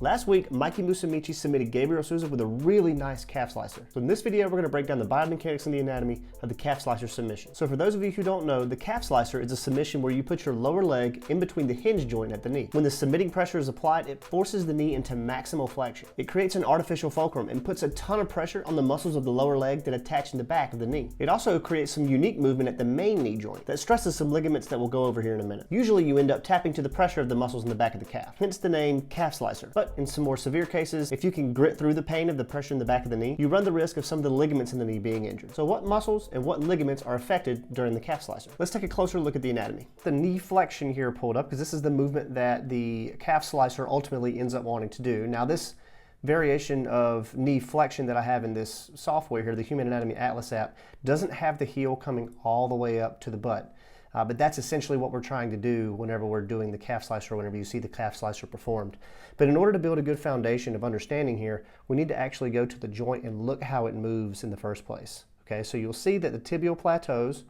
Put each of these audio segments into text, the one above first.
Last week, Mikey Musumeci submitted Gabriel Sousa with a really nice calf slicer. So in this video, we're going to break down the biomechanics and the anatomy of the calf slicer submission. So for those of you who don't know, the calf slicer is a submission where you put your lower leg in between the hinge joint at the knee. When the submitting pressure is applied, it forces the knee into maximal flexion. It creates an artificial fulcrum and puts a ton of pressure on the muscles of the lower leg that attach in the back of the knee. It also creates some unique movement at the main knee joint that stresses some ligaments that we'll go over here in a minute. Usually you end up tapping to the pressure of the muscles in the back of the calf, hence the name calf slicer. But in some more severe cases, if you can grit through the pain of the pressure in the back of the knee, you run the risk of some of the ligaments in the knee being injured. So what muscles and what ligaments are affected during the calf slicer? Let's take a closer look at the anatomy. The knee flexion here pulled up because this is the movement that the calf slicer ultimately ends up wanting to do. Now this variation of knee flexion that I have in this software here, the Human Anatomy Atlas app, doesn't have the heel coming all the way up to the butt. But that's essentially what we're trying to do whenever we're doing the calf slicer, whenever you see the calf slicer performed. But in order to build a good foundation of understanding here, we need to actually go to the joint and look how it moves in the first place. Okay, so you'll see that the tibial plateaus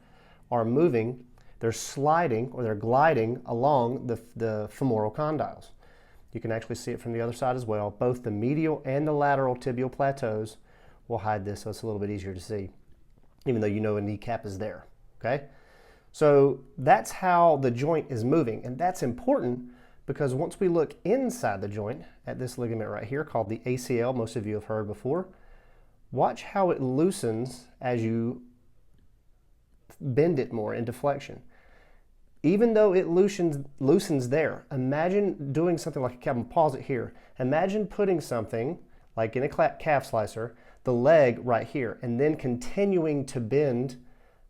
are moving, they're sliding or they're gliding along the femoral condyles. You can actually see it from the other side as well. Both the medial and the lateral tibial plateaus will hide this, so it's a little bit easier to see, even though you know a kneecap is there. Okay? So that's how the joint is moving, and that's important because once we look inside the joint at this ligament right here called the ACL, most of you have heard before, watch how it loosens as you bend it more into flexion. Even though it loosens there, imagine doing something like, I'm gonna pause it here. Imagine putting something like in a calf slicer, the leg right here, and then continuing to bend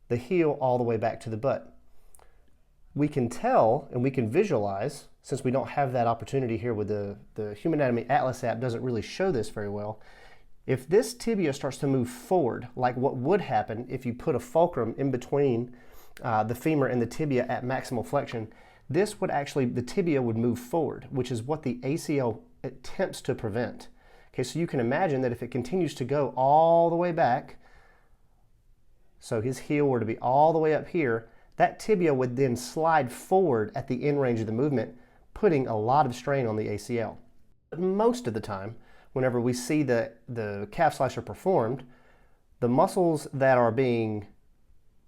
the heel all the way back to the butt. We can tell and we can visualize, since we don't have that opportunity here with the Human Anatomy Atlas app doesn't really show this very well. If this tibia starts to move forward, like what would happen if you put a fulcrum in between the femur and the tibia at maximal flexion, this would actually, the tibia would move forward, which is what the ACL attempts to prevent. Okay, so you can imagine that if it continues to go all the way back, so his heel were to be all the way up here, that tibia would then slide forward at the end range of the movement, putting a lot of strain on the ACL. But most of the time, whenever we see the calf slicer performed, the muscles that are being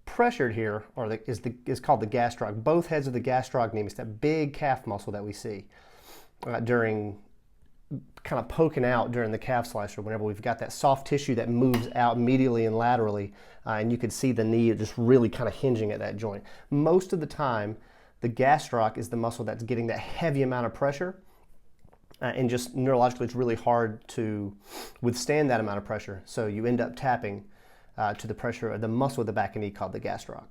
pressured here is called the gastroc. Both heads of the gastrocnemius, that big calf muscle that we see during kind of poking out during the calf slicer, whenever we've got that soft tissue that moves out medially and laterally, and you can see the knee just really kind of hinging at that joint. Most of the time, the gastroc is the muscle that's getting that heavy amount of pressure, and just neurologically it's really hard to withstand that amount of pressure, so you end up tapping to the pressure of the muscle of the back of the knee called the gastroc.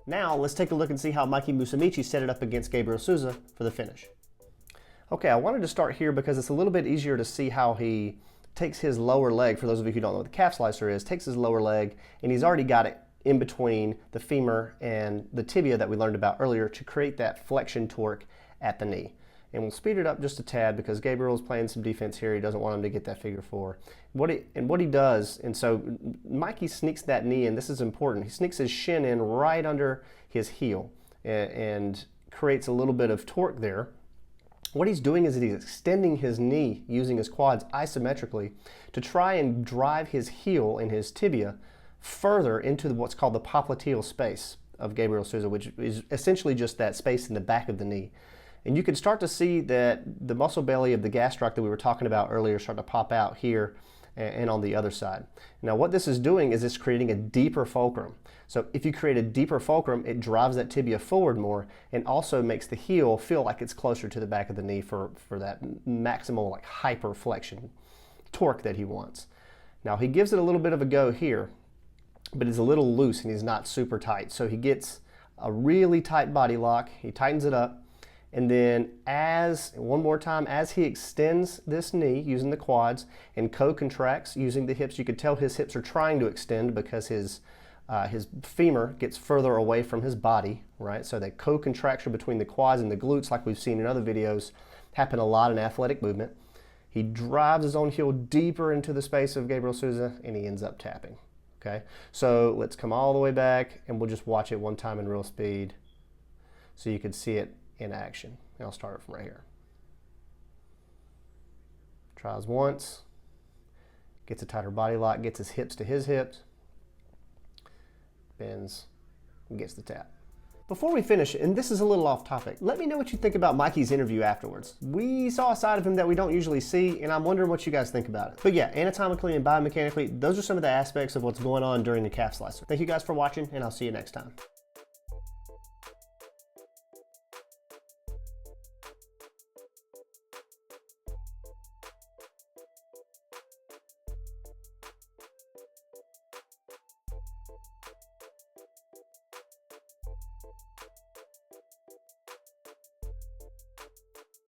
Now let's take a look and see how Mikey Musumeci set it up against Gabriel Sousa for the finish. Okay, I wanted to start here because it's a little bit easier to see how he takes his lower leg, for those of you who don't know what the calf slicer is, takes his lower leg and he's already got it in between the femur and the tibia that we learned about earlier to create that flexion torque at the knee. And we'll speed it up just a tad because Gabriel's playing some defense here. He doesn't want him to get that figure four. What he does, and so Mikey sneaks that knee in, this is important, he sneaks his shin in right under his heel and creates a little bit of torque there. What he's doing is that he's extending his knee using his quads isometrically to try and drive his heel and his tibia further into what's called the popliteal space of Gabriel Sousa, which is essentially just that space in the back of the knee. And you can start to see that the muscle belly of the gastroc that we were talking about earlier start to pop out here and on the other side. Now what this is doing is it's creating a deeper fulcrum. So if you create a deeper fulcrum, it drives that tibia forward more and also makes the heel feel like it's closer to the back of the knee for that maximal like hyperflexion torque that he wants. Now he gives it a little bit of a go here, but he's a little loose and he's not super tight. So he gets a really tight body lock, he tightens it up, and then one more time, as he extends this knee using the quads and co-contracts using the hips, you could tell his hips are trying to extend because his femur gets further away from his body, right? So that co-contraction between the quads and the glutes, like we've seen in other videos, happen a lot in athletic movement. He drives his own heel deeper into the space of Gabriel Sousa and he ends up tapping, okay? So let's come all the way back and we'll just watch it one time in real speed so you can see it in action. And I'll start it from right here. Tries once, gets a tighter body lock, gets his hips to his hips, bends, and gets the tap. Before we finish, and this is a little off topic, let me know what you think about Mikey's interview afterwards. We saw a side of him that we don't usually see, and I'm wondering what you guys think about it. But yeah, anatomically and biomechanically, those are some of the aspects of what's going on during the calf slicer. Thank you guys for watching, and I'll see you next time.